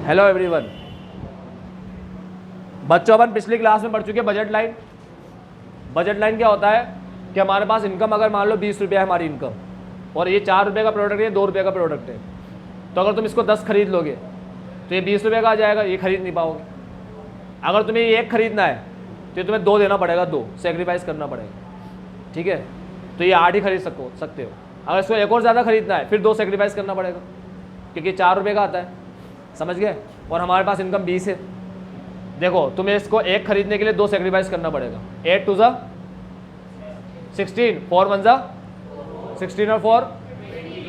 Hello everyone. बच्चों, अपन पिछली class में पढ़ चुके हैं बजट लाइन। बजट लाइन क्या होता है कि हमारे पास इनकम अगर मान लो 20 रुपये है हमारी इनकम, और ये 4 रुपये का प्रोडक्ट है, 2 रुपये का प्रोडक्ट है, तो अगर तुम इसको 10 खरीद लोगे तो ये 20 रुपये का आ जाएगा, ये खरीद नहीं पाओगे। अगर तुम्हें ये 1 खरीदना है तो ये तुम्हें 2 देना पड़ेगा, 2 सेक्रीफाइस करना पड़ेगा, ठीक है। तो ये 8 ही खरीद सकते हो। अगर इसको एक और ज़्यादा खरीदना है फिर 2 सेक्रीफाइस करना पड़ेगा, क्योंकि 4 रुपये का आता है, समझ गए। और हमारे पास इनकम 20 है। देखो, तुम्हें इसको 1 खरीदने के लिए 2 सेक्रीफाइस करना पड़ेगा। 8 2 16, 4 1 16 और 4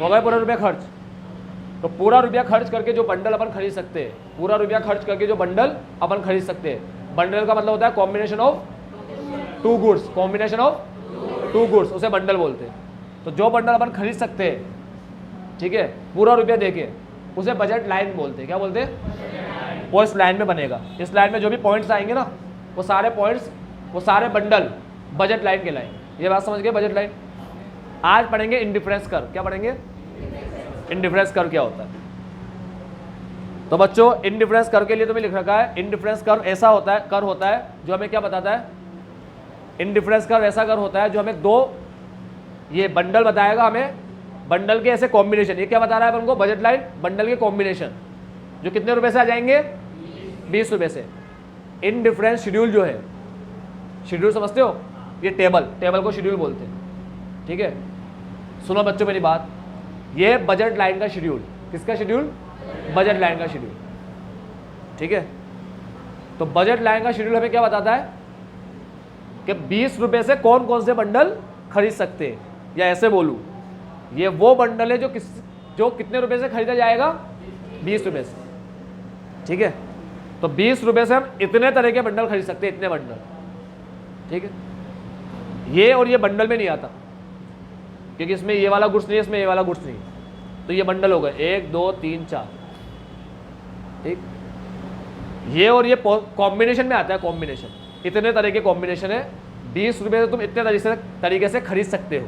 हो गए पूरा रुपया खर्च। तो पूरा रुपया खर्च करके जो बंडल अपन खरीद सकते हैं, पूरा रुपया खर्च करके जो बंडल अपन खरीद सकते हैं, बंडल का मतलब होता है combination of 2 goods, combination of 2 goods, उसे बंडल बोलते हैं। तो जो बंडल अपन खरीद सकते हैं, ठीक है, पूरा रुपया देके, उसे बजट लाइन बोलते हैं। क्या बोलते हैं? वो इस लाइन में बनेगा। इस लाइन में जो भी पॉइंट्स आएंगे ना, वो सारे पॉइंट्स, वो सारे बंडल बजट लाइन के लाइन। ये बात समझ गए, बजट लाइन। आज पढ़ेंगे इंडिफरेंस कर्व। क्या पढ़ेंगे? इंडिफरेंस कर्व क्या होता है। तो बच्चों, इंडिफरेंस कर्व के लिए तो भी लिख रखा है। इंडिफरेंस कर्व ऐसा होता है, कर्व होता है जो हमें क्या बताता है? इंडिफरेंस कर्व ऐसा कर्व होता है जो हमें 2 ये बंडल बताएगा, हमें बंडल के ऐसे कॉम्बिनेशन। ये क्या बता रहा है अपन को? बजट लाइन, बंडल के कॉम्बिनेशन जो कितने रुपए से आ जाएंगे? 20 रुपए से। इंडिफरेंस शेड्यूल जो है, शेड्यूल समझते हो? ये टेबल को शेड्यूल बोलते हैं, ठीक है। सुनो बच्चों मेरी बात, ये बजट लाइन का शेड्यूल। किसका शेड्यूल? बजट लाइन का शेड्यूल, ठीक है। तो बजट लाइन का शेड्यूल हमें क्या बताता है कि 20 रुपए से कौन कौन से बंडल खरीद सकते हैं। या ऐसे बोलूं, ये वो बंडल है जो कितने रुपए से खरीदा जाएगा? 20 रुपए से, ठीक है। तो 20 रुपए से हम इतने तरह के बंडल खरीद सकते हैं, इतने बंडल, ठीक है। ये और ये बंडल में नहीं आता, क्योंकि इसमें ये वाला गुड्स नहीं है, इसमें ये वाला गुड्स नहीं। तो ये बंडल हो गए 1 2 3 4, ठीक। ये और ये कॉम्बिनेशन में आता है, कॉम्बिनेशन। इतने तरह के कॉम्बिनेशन है। 20 रुपए से तुम इतने तरीके से खरीद सकते हो।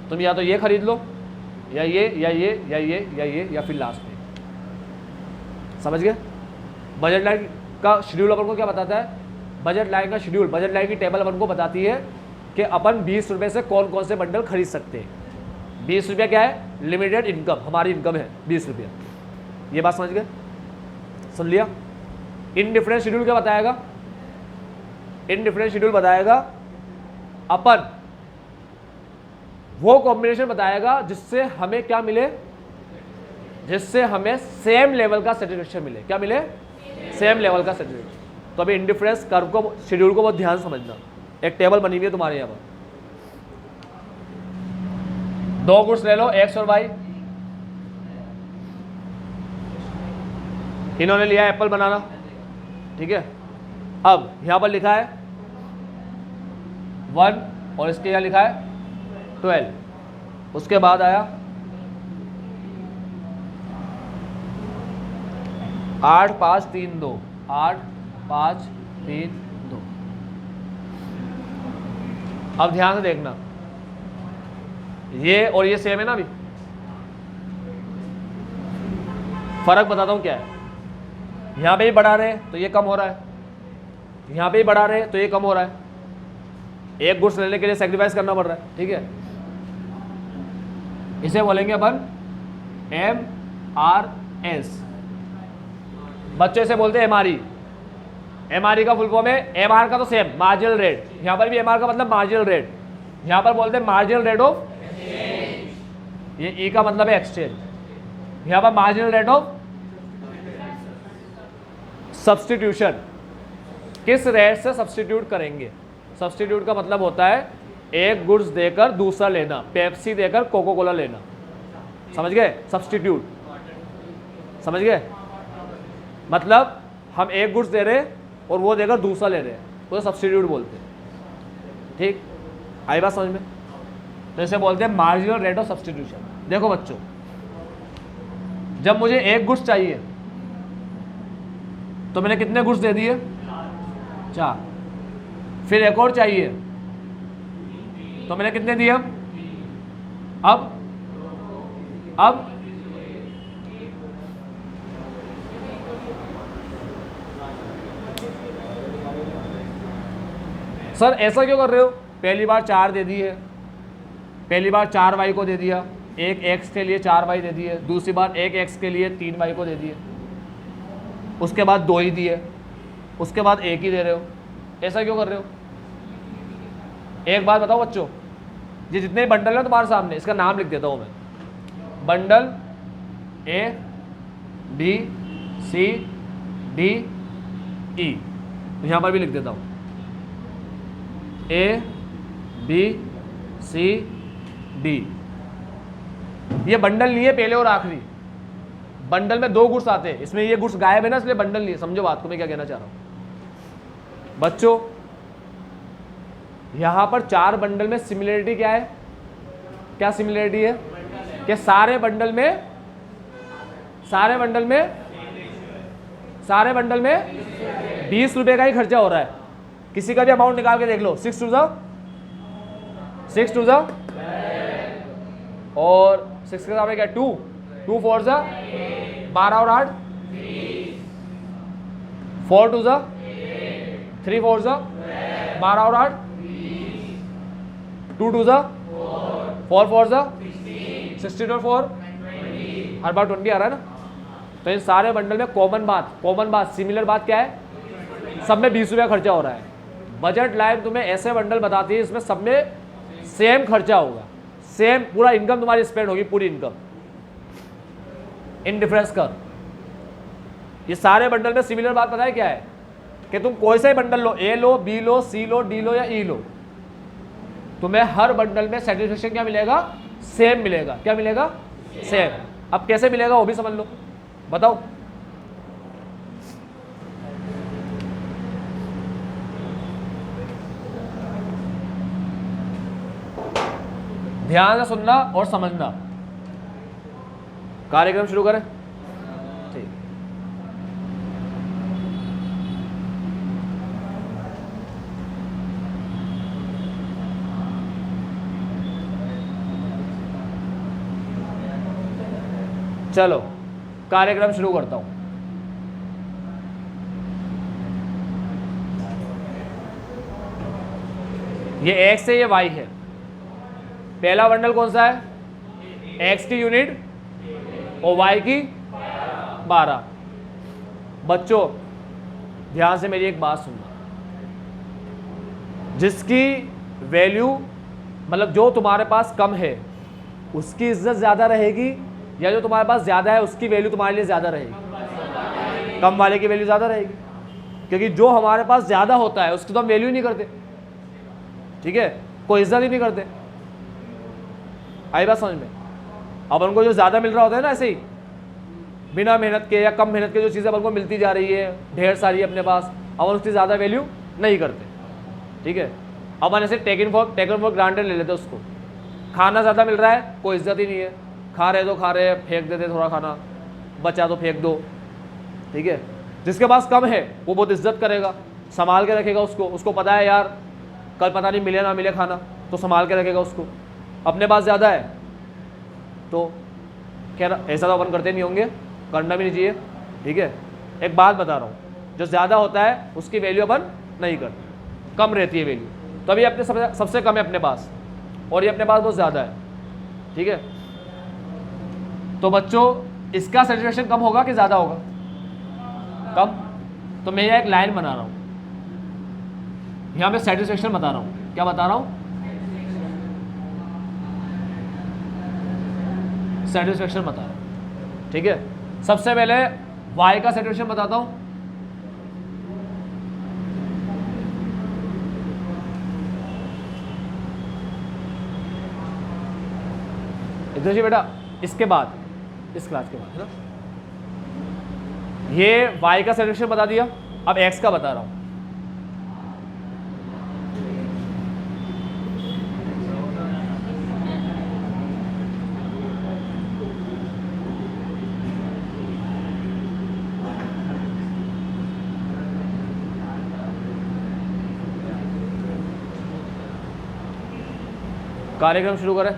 तुम या तो ये खरीद लो, या ये या ये या ये या ये, या फिर लास्ट में। समझ गए? बजट लाइन का शेड्यूल अपन को क्या बताता है? बजट लाइन का शेड्यूल, बजट लाइन की टेबल अपन को बताती है कि अपन 20 रुपए से कौन कौन से बंडल खरीद सकते हैं। 20 रुपया क्या है? लिमिटेड इनकम, हमारी इनकम है 20 रुपया। ये बात समझ गए? सुन लिया? इनडिफरेंस शेड्यूल क्या बताएगा? इनडिफरेंस शेड्यूल बताएगा अपन वो कॉम्बिनेशन बताएगा जिससे हमें क्या मिले? जिससे हमें सेम लेवल का सेटिस्फेक्शन मिले। क्या मिले? सेम लेवल का सेटिस्फेक्शन। तो अभी इंडिफरेंस कर्व को, शेड्यूल को बहुत ध्यान से समझना। एक टेबल बनी हुई है तुम्हारे यहां पर, 2 गुड्स ले लो, एक्स और वाई। इन्होंने लिया एप्पल बनाना, ठीक है। अब यहां पर लिखा है 1 और इसके यहां लिखा है 12। उसके बाद आया 8 5 3 2, 8 5 3 2। अब ध्यान से देखना, ये और ये सेम है ना। अभी फर्क बताता हूं क्या है। यहां पे भी बढ़ा रहे हैं तो ये कम हो रहा है, यहां पे भी बढ़ा रहे हैं तो ये कम हो रहा है। एक गुड्स लेने के लिए सेक्रीफाइस करना पड़ रहा है, ठीक है। इसे बोलेंगे अपन MRS। बच्चों से बोलते हैं MRE। MRE का फुल फॉर्म है, MR का तो सेम, मार्जिनल रेट। यहां पर भी MR का मतलब मार्जिनल रेट। यहां पर बोलते हैं मार्जिनल रेट ऑफ, ये E का मतलब है एक्सचेंज। यहां पर मार्जिनल रेट ऑफ सब्स्टिट्यूशन। किस रेट से सब्स्टिट्यूट करेंगे? सब्स्टिट्यूट का मतलब होता है एक गुड्स देकर दूसरा लेना, पेप्सी देकर कोको कोला लेना। समझ गए? सब्स्टिट्यूट, समझ गए? मतलब हम एक गुड्स दे रहे हैं और वो देकर दूसरा ले रहे हैं, तो सब्स्टिट्यूट बोलते हैं, ठीक। आई बात समझ में? तो इसे बोलते हैं मार्जिनल रेट ऑफ सब्स्टिट्यूशन। देखो बच्चों, जब मुझे एक गुड्स चाहिए तो मैंने कितने गुड्स दे दिए? 4। फिर एक और चाहिए तो मैंने कितने दिए? अब सर ऐसा क्यों कर रहे हो? पहली बार 4 दे दी है, पहली बार 4 वाई को दे दिया, एक एक्स के लिए 4 वाई दे दिए, दूसरी बार एक एक्स के लिए 3 वाई को दे दिए, उसके बाद 2 ही दिए, उसके बाद 1 ही दे रहे हो। ऐसा क्यों कर रहे हो? एक बात बताओ बच्चों, ये जितने बंडल हैं तुम्हारे सामने, इसका नाम लिख देता हूं मैं। Bundle A B C D E, यहां पर भी लिख देता हूं ए बी सी डी। ये बंडल नहीं है पहले और आखिरी, बंडल में 2 गुड्स आते हैं, इसमें ये गुड्स गायब है ना, इसलिए बंडल नहीं है। समझो बात को मैं क्या कहना चाह रहा हूं बच्चों। यहां पर 4 बंडल में सिमिलरिटी क्या है? क्या सिमिलरिटी है? कि सारे बंडल में 20 रुपए का ही खर्चा हो रहा है। किसी का भी अमाउंट निकाल के देख लो, 6 टू ज़ा और 6 के सामने क्या 2, 2 4 ज़ा 12 और 8, 4 2 ज़ा 3 4 ज़ा 12 और 8, 2 2 ज़ा 4 4 ज़ा 16 और 4, हर बार 20 आ रहा है ना। तो इन सारे बंडल में कॉमन बात सिमिलर बात क्या है? सब में 20 रुपया खर्चा हो रहा है। बजट लाइन तुम्हें ऐसे बंडल बताती है इसमें सब में सेम खर्चा होगा, सेम पूरा इनकम तुम्हारी स्पेंड होगी, पूरी इनकम। इन डिफरेंस कर, ये सारे बंडल में सिमिलर बात पता है क्या है? कि तुम कोई सा ही बंडल लो, ए लो, बी लो, सी लो, डी लो या ई लो, तुम्हें हर बंडल में सेटिस्फेक्शन क्या मिलेगा? सेम मिलेगा। क्या मिलेगा? सेम। अब कैसे मिलेगा वो भी समझ लो, बताओ। ध्यान से सुनना और समझना। कार्यक्रम शुरू करें? ठीक। चलो कार्यक्रम शुरू करता हूं। ये एक्स है, ये वाई है। पहला बंडल कौन सा है? एक्स की यूनिट और वाई की 12। बच्चों ध्यान से मेरी एक बात सुनना, जिसकी वैल्यू मतलब जो तुम्हारे पास कम है उसकी इज्जत ज़्यादा रहेगी, या जो तुम्हारे पास ज़्यादा है उसकी वैल्यू तुम्हारे लिए ज़्यादा रहेगी? कम वाले की वैल्यू ज़्यादा रहेगी, क्योंकि जो हमारे पास ज़्यादा होता है उसकी तो हम वैल्यू नहीं करते, ठीक है, कोई इज्जत ही नहीं करते। आई बात समझ में? अब उनको जो ज़्यादा मिल रहा होता है ना, ऐसे ही बिना मेहनत के या कम मेहनत के जो चीज़ें अपन को मिलती जा रही है ढेर सारी अपने पास, अपन उसकी ज़्यादा वैल्यू नहीं करते, ठीक है। अपन ऐसे टेकन फॉर ग्रांटेड ले लेते उसको। खाना ज़्यादा मिल रहा है, कोई इज्जत ही नहीं है, खा रहे फेंक देते, थोड़ा खाना बचा तो फेंक दो, ठीक है। जिसके पास कम है वो बहुत इज्जत करेगा, संभाल के रखेगा उसको पता है यार कल पता नहीं मिले ना मिले खाना, तो संभाल के रखेगा उसको। अपने पास ज़्यादा है तो खैर ऐसा तो अपन करते नहीं होंगे, करना भी नहीं चाहिए, ठीक है। एक बात बता रहा हूँ, जो ज़्यादा होता है उसकी वैल्यू अपन नहीं करते, कम रहती है वैल्यू। तो अभी अपने सबसे कम है अपने पास, और ये अपने पास बहुत ज़्यादा है, ठीक है। तो बच्चों इसका सेटिस्फेक्शन कम होगा कि ज़्यादा होगा? कम। तो मैं यहाँ एक लाइन बना रहा हूँ, यहाँ मैं सेटिस्फेक्शन बता रहा हूँ। क्या बता रहा हूँ? सेटिस्फेक्शन बता रहा हूँ, ठीक है। सबसे पहले वाई का सेटिस्फेक्शन बताता हूँ। इधर जी बेटा, इसके बाद इस क्लास के बाद है ना, ये y का सेटिस्फेक्शन बता दिया। अब x का बता रहा हूं। कार्यक्रम शुरू करें।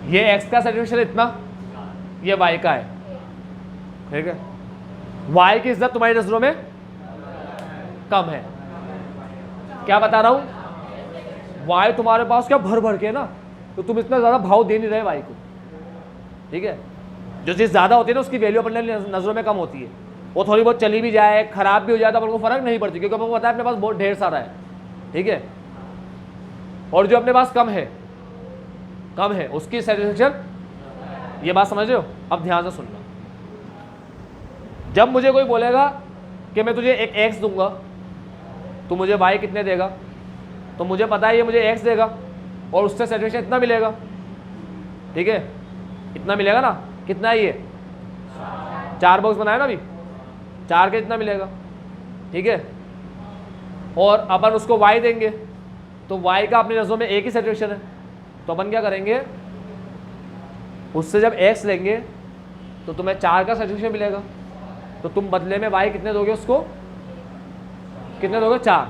ये x का सेटिस्फेक्शन इतना, ये y का है, ठीक है। y की इज्जत तुम्हारी नजरों में कम है, क्या बता रहा हूं, वाई तुम्हारे पास क्या भर भर के ना, तो तुम इतना ज़्यादा भाव दे नहीं रहे वाई को, ठीक है। जो चीज़ ज़्यादा होती है ना उसकी वैल्यू अपने नज़रों में कम होती है, वो थोड़ी बहुत चली भी जाए, खराब भी हो जाए तो अपन को फ़र्क नहीं पड़ती, क्योंकि अपन को पता है अपने पास बहुत ढेर सारा है, ठीक है। और जो अपने पास कम है उसकी सेटिस्फेक्शन, ये बात समझ रहे हो। अब ध्यान से सुनना, जब मुझे कोई बोलेगा कि मैं तुझे एक एक्स दूंगा, तो मुझे वाई कितने देगा, तो मुझे पता है ये मुझे एक्स देगा और उससे सेटिस्फेक्शन इतना मिलेगा, ठीक है, इतना मिलेगा ना। कितना है ये, 4 बॉक्स बनाया ना अभी, 4 के इतना मिलेगा, ठीक है। और अपन उसको वाई देंगे, तो वाई का अपनी नज़रों में एक ही सेटिस्फेक्शन है, तो अपन क्या करेंगे, उससे जब एक्स लेंगे तो तुम्हें 4 का सेटिस्फेक्शन मिलेगा, तो तुम बदले में वाई कितने दोगे उसको, कितने दोगे, 4।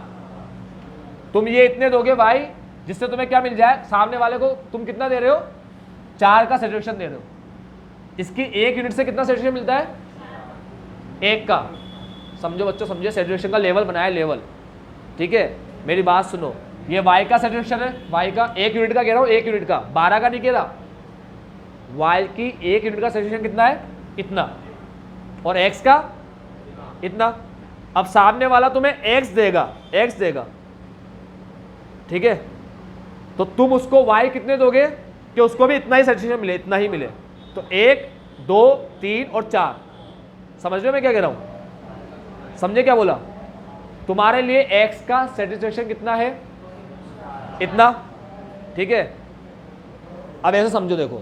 तुम ये इतने दोगे वाई, जिससे तुम्हें क्या मिल जाए, सामने वाले को तुम कितना दे रहे हो, 4 का सेटिस्फेक्शन दे रहे हो। इसकी 1 यूनिट से कितना सेटिस्फेक्शन मिलता है, 1 का। समझो बच्चों, समझे, सेटिस्फेक्शन का लेवल बनाया, लेवल, ठीक है। मेरी बात सुनो, ये वाई का सेटिस्फेक्शन है, वाई का 1 यूनिट का कह रहा हूँ, 1 यूनिट का, 12 का नहीं कह रहा। वाई की 1 यूनिट का सेटिस्फेक्शन कितना है, इतना, और एक्स का इतना। अब सामने वाला तुम्हें एक्स देगा, ठीक है, तो तुम उसको वाई कितने दोगे कि उसको भी इतना ही सेटिस्फेक्शन मिले, इतना ही मिले। तो 1, 2, 3 और 4, समझ रहे हो मैं क्या कह रहा हूं, समझे क्या बोला। तुम्हारे लिए एक्स का सेटिस्फेक्शन कितना है, इतना, ठीक है। अब ऐसे समझो, देखो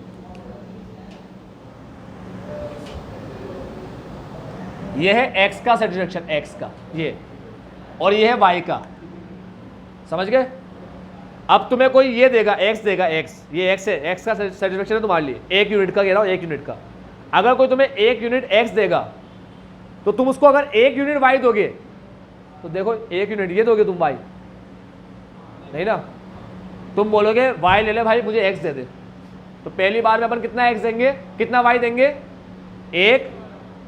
ये है एक्स का सेटिस्फेक्शन, एक्स का ये, और ये है वाई का, समझ गए। अब तुम्हें कोई ये देगा, एक्स देगा, एक्स, ये एक्स है, एक्स का सेटिस्फेक्शन है तुम्हारे लिए, 1 यूनिट का कह रहा हूँ, 1 यूनिट का। अगर कोई तुम्हें 1 यूनिट एक्स देगा, तो तुम उसको अगर 1 यूनिट वाई दोगे, तो देखो 1 यूनिट ये दोगे तुम वाई, नहीं ना, तुम बोलोगे वाई ले ले भाई, मुझे एक्स दे दे। तो पहली बार में अपन कितना एक्स देंगे, कितना वाई देंगे, 1,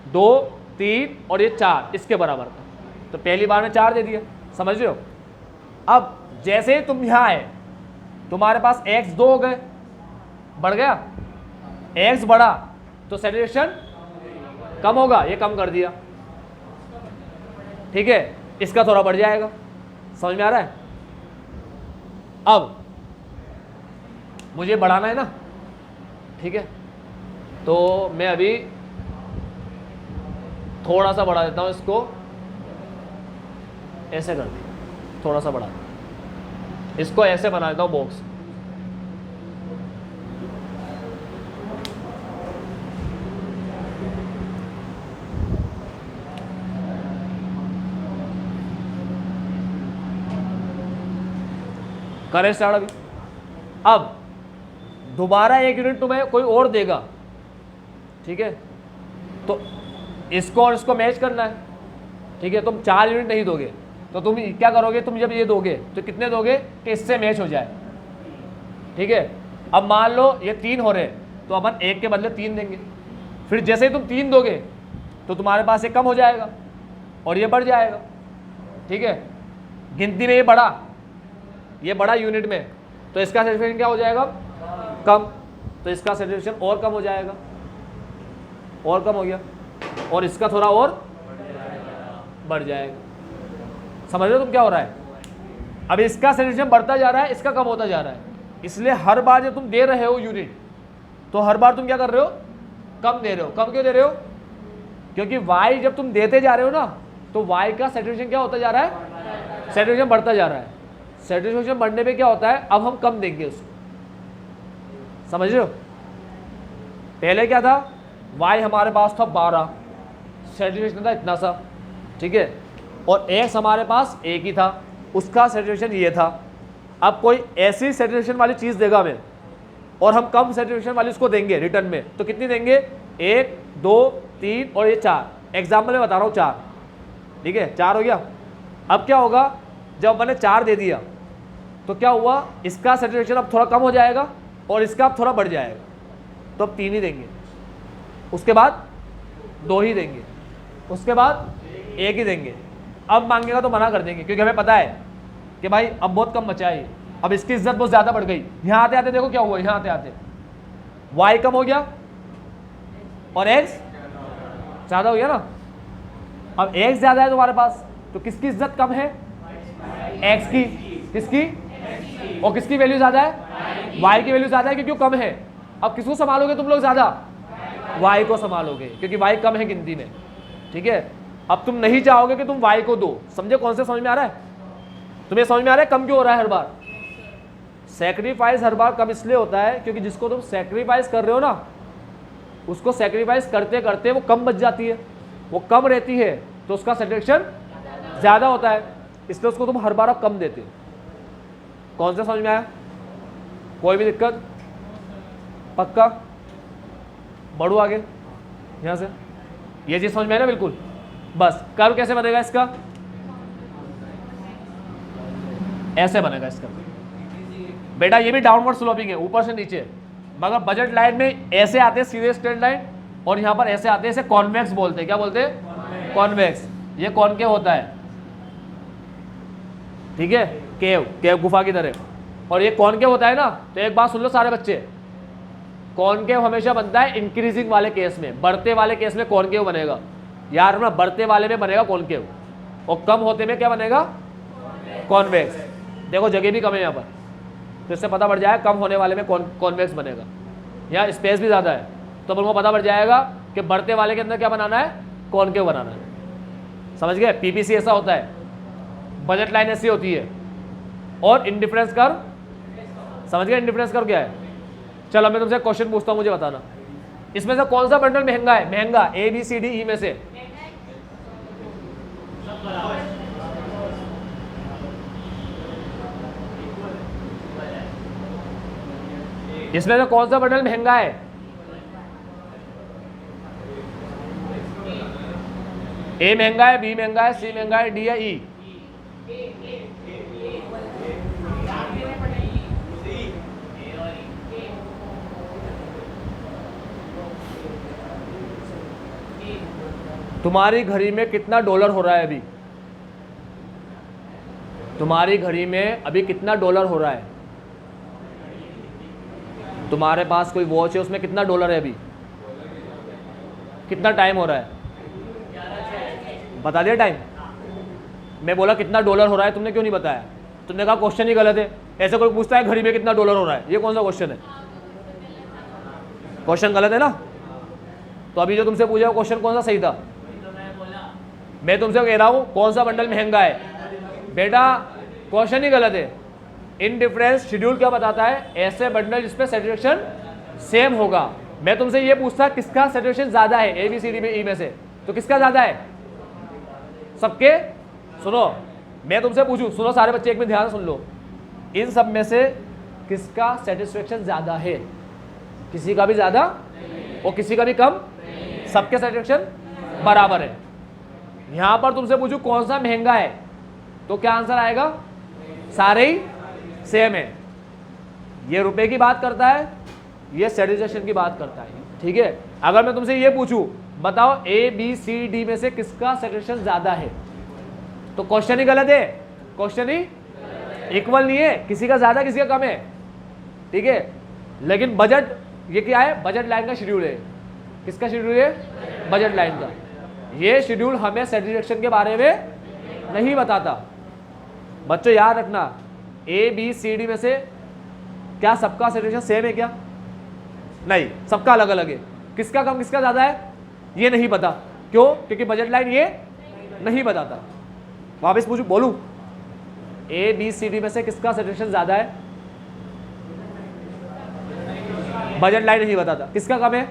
2, 3 और ये 4, इसके बराबर का। तो पहली बार में 4 दे दिया, समझ रहे हो। अब जैसे ही तुम यहाँ आए, तुम्हारे पास x 2 हो गए, बढ़ गया, x बढ़ा तो सेटिस्फेक्शन कम होगा, ये कम कर दिया, ठीक है, इसका थोड़ा बढ़ जाएगा, समझ में आ रहा है। अब मुझे बढ़ाना है ना, ठीक है, तो मैं अभी थोड़ा सा बढ़ा देता हूँ इसको, ऐसे कर दिया, थोड़ा सा बढ़ा, इसको ऐसे बना देता हूँ बॉक्स। करें स्टार्ट अभी। अब दोबारा 1 यूनिट तुम्हें कोई और देगा, ठीक है, तो इसको और इसको मैच करना है, ठीक है। तुम 4 यूनिट नहीं दोगे, तो तुम क्या करोगे, तुम जब ये दोगे तो कितने दोगे कि इससे मैच हो जाए, ठीक है। अब मान लो ये 3 हो रहे, तो अपन 1 के बदले 3 देंगे। फिर जैसे ही तुम 3 दोगे तो तुम्हारे पास ये कम हो जाएगा और ये बढ़ जाएगा, ठीक है। गिनती में ये बढ़ा यूनिट में, तो इसका सेटिस्फेक्शन क्या हो जाएगा, कम, तो इसका सेटिस्फेक्शन और कम हो जाएगा, और कम हो गया, और इसका थोड़ा और बढ़ जाएगा। समझ रहे हो तुम क्या हो रहा है। अब इसका सेटिस्फेक्शन बढ़ता जा रहा है, इसका कम होता जा रहा है, इसलिए हर बार जब तुम दे रहे हो यूनिट, तो हर बार तुम क्या कर रहे हो, कम दे रहे हो। कम क्यों दे रहे हो, क्योंकि y जब तुम देते जा रहे हो ना, तो y का सेटिस्फेक्शन क्या होता जा रहा है, सेटिस्फेक्शन बढ़ता जा रहा है। सेटिस्फेक्शन बढ़ने पे क्या होता है, अब हम कम देंगे उसको, समझ रहे हो। पहले क्या था, y हमारे पास था 12, सेटिस्फेक्शन था इतना सा, ठीक है, और x हमारे पास 1 ही था, उसका सेटिस्फेक्शन ये था। अब कोई ऐसी सेटिस्फेक्शन वाली चीज़ देगा हमें और हम कम सेटिस्फेक्शन वाली उसको देंगे रिटर्न में, तो कितनी देंगे, 1, 2, 3 और ये 4। एग्जाम्पल में बता रहा हूँ 4, ठीक है, 4 हो गया। अब क्या होगा, जब मैंने 4 दे दिया तो क्या हुआ, इसका सेटिस्फेक्शन अब थोड़ा कम हो जाएगा और इसका अब थोड़ा बढ़ जाएगा, तो अब 3 ही देंगे, उसके बाद 2 ही देंगे, उसके बाद 1 ही देंगे। अब मांगेगा तो मना कर देंगे, क्योंकि हमें पता है कि भाई अब बहुत कम बचा है, अब इसकी इज्जत बहुत ज्यादा बढ़ गई। यहां आते आते देखो क्या हुआ, यहां आते आते y कम हो गया और x ज्यादा हो गया ना। अब x ज्यादा है तुम्हारे पास, तो किसकी इज्जत कम है, x की, किसकी, और किसकी वैल्यू ज्यादा है, y की वैल्यू ज्यादा है क्योंकि कम है। अब किसको संभालोगे तुम लोग ज्यादा, y को संभालोगे क्योंकि y कम है गिनती में, ठीक है। अब तुम नहीं चाहोगे कि तुम y को दो, समझे कौन से समझ में आ रहा है, तुम्हें समझ में आ रहा है कम क्यों हो रहा है हर बार। सैक्रिफाइस हर बार कम इसलिए होता है क्योंकि जिसको तुम सैक्रिफाइस कर रहे हो ना, उसको सैक्रिफाइस करते करते वो कम बच जाती है, वो कम रहती है तो उसका सेटिस्फेक्शन ज्यादा होता है, इसलिए उसको तुम हर बार अब कम देते हो। कौन सा समझ में आया, कोई भी दिक्कत, पक्का, बढ़ो आगे यहां से, ये चीज समझ में है ना बिल्कुल। बस कर्व कैसे बनेगा इसका, ऐसे बनेगा इसका बेटा, ये भी डाउनवर्ड स्लोपिंग है ऊपर से नीचे, मगर बजट लाइन में ऐसे आते हैं सीधे स्ट्रेट लाइन, और यहां पर ऐसे आते हैं, इसे कॉन्वेक्स बोलते हैं। क्या बोलते हैं, कॉन्वेक्स। ये कॉनकेव होता है, ठीक है, केव गुफा की तरह। और ये कॉनकेव होता है ना, तो एक बात सुन लो सारे बच्चे, कॉनकेव हमेशा बनता है इंक्रीजिंग वाले केस में, बढ़ते वाले केस में कॉनकेव बनेगा यार ना, बढ़ते वाले में बनेगा कॉनकेव, और कम होते में क्या बनेगा, कॉन्वेक्स। देखो जगह भी कम है यहाँ पर, तो इससे पता पड़ जाएगा कम होने वाले में कॉन्वेक्स बनेगा। यहाँ स्पेस भी ज़्यादा है, तो अपन को पता पड़ जाएगा कि बढ़ते वाले के अंदर क्या बनाना है, कॉनकेव बनाना है। समझ गए, पीपीसी ऐसा होता है, बजट लाइन ऐसी होती है, और इंडिफरेंस कर्व, समझ गए इंडिफरेंस कर्व क्या है। चलो मैं तुमसे क्वेश्चन पूछता हूँ, मुझे बताना इसमें से कौन सा बंडल महंगा है, महंगा ए बी सी डी ई में से, इसमें से कौन सा बंडल महंगा है, ए महंगा है, बी महंगा है, सी महंगा है, डी या ई। तुम्हारी घड़ी में कितना डॉलर हो रहा है अभी, तुम्हारी घड़ी में अभी कितना डॉलर हो रहा है, तुम्हारे पास कोई वॉच है उसमें कितना डॉलर है अभी, कितना टाइम हो रहा है, बता दिया टाइम। मैं बोला कितना डॉलर हो रहा है, तुमने क्यों नहीं बताया, तुमने कहा क्वेश्चन ही गलत है। ऐसे कोई पूछता है घड़ी में कितना डॉलर हो रहा है, ये कौन सा क्वेश्चन है, क्वेश्चन गलत है ना। तो अभी जो तुमसे पूछा क्वेश्चन कौन सा सही था, मैं तुमसे कह रहा हूं कौन सा बंडल महंगा है, बेटा क्वेश्चन ही गलत है। इनडिफरेंस शेड्यूल क्या बताता है, ऐसे बंडल जिसपे सैटिस्फैक्शन सेम होगा। मैं तुमसे ये पूछता किसका सैटिस्फैक्शन ज्यादा है, ए बी सी डी में ई में से, तो किसका ज्यादा है, सबके। सुनो मैं तुमसे पूछूं, सुनो सारे बच्चे एक मिनट ध्यान सुन लो, इन सब में से किसका सेटिस्फैक्शन ज्यादा है, किसी का भी ज्यादा और किसी का भी कम, सबके सेटिस्फैक्शन बराबर है। यहां पर तुमसे पूछूं कौन सा महंगा है, तो क्या आंसर आएगा, सारे ही सेम है। ये रुपए की बात करता है, ये सेटिस्फैक्शन की बात करता है, ठीक है। अगर मैं तुमसे ये पूछूं बताओ ए बी सी डी में से किसका सेटिस्फैक्शन ज्यादा है, तो क्वेश्चन ही गलत है, क्वेश्चन ही इक्वल नहीं है, किसी का ज्यादा किसी का कम है, ठीक है। लेकिन बजट ये क्या है, बजट लाइन का शेड्यूल है, किसका शेड्यूल है, बजट लाइन का। ये शेड्यूल हमें सेटिस्फैक्शन के बारे में नहीं बताता। बच्चों याद रखना, ए बी सी डी में से क्या सबका सेटिस्फैक्शन सेम है क्या, नहीं, सबका अलग अलग है। किसका कम किसका ज्यादा है ये नहीं पता, क्यों, क्योंकि बजट लाइन ये नहीं बताता। वापस पूछू बोलू, ए बी सी डी में से किसका सेटिस्फैक्शन ज्यादा है, बजट लाइन नहीं बताता। किसका कम है,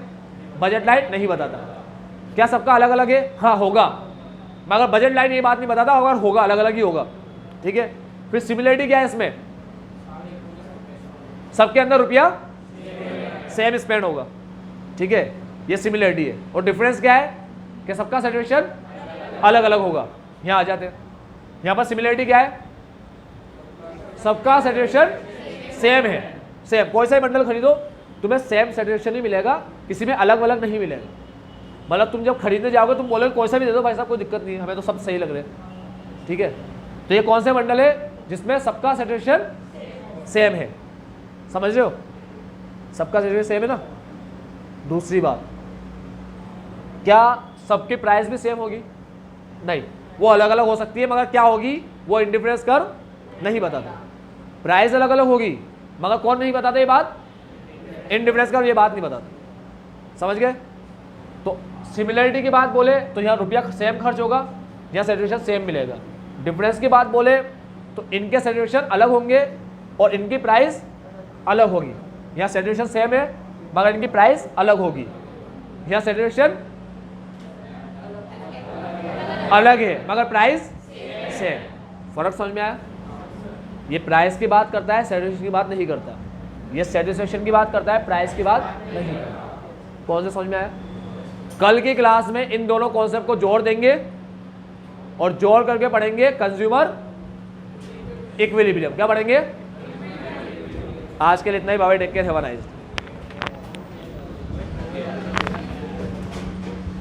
बजट लाइन नहीं बताता। क्या सबका अलग अलग है, हाँ होगा, मगर बजट लाइन ये बात नहीं बताता, अगर होगा अलग अलग ही होगा, ठीक है। फिर सिमिलरिटी क्या है इसमें, सबके अंदर रुपया सेम स्पेंड होगा, ठीक है, ये सिमिलरिटी है। और डिफरेंस क्या है कि सबका सेटिस्फैक्शन अलग अलग होगा। यहां आ जाते हैं, यहां पर सिमिलरिटी क्या है, सबका सेटिस्फैक्शन सेम है, सेम। कोई सा ही बंडल खरीदो तुम्हें सेम सेटिस्फैक्शन ही मिलेगा, किसी में अलग अलग नहीं मिलेगा। मतलब तुम जब खरीदने जाओगे तुम बोलोगे कोई सा भी दे दो भाई साहब, कोई दिक्कत नहीं है, हमें तो सब सही लग रहे हैं, ठीक है। तो ये कौन से बंडल है, जिसमें सबका सैचुरेशन सेम है। समझ रहे हो, सबका सैचुरेशन सेम है ना। दूसरी बात, क्या सबकी प्राइस भी सेम होगी? नहीं, वो अलग अलग हो सकती है, मगर क्या होगी, वो इंडिफरेंस कर्व नहीं बताता। प्राइस अलग अलग होगी मगर कौन नहीं बताता ये बात? इंडिफरेंस कर्व ये बात नहीं बताता। समझ गए? तो सिमिलरिटी की बात बोले तो यहाँ रुपया सेम खर्च होगा, यहाँ सैचुरेशन सेम मिलेगा। डिफरेंस की बात बोले तो इनके सैचुरेशन अलग होंगे और इनकी प्राइस अलग होगी। यहाँ सैचुरेशन सेम है मगर इनकी प्राइस अलग होगी, यहाँ सैचुरेशन अलग है मगर प्राइस सेम। फर्क समझ में आया? ये प्राइस की बात करता है, सैटिस्फैक्शन की बात नहीं करता। ये सैटिस्फैक्शन की बात करता है, प्राइस की बात नहीं। कौन से समझ में आया? कल की क्लास में इन दोनों कॉन्सेप्ट को जोड़ देंगे और जोड़ करके पढ़ेंगे कंज्यूमर इक्विलिब्रियम। क्या पढ़ेंगे? आज के लिए इतना ही। Bye, take care, have a nice day.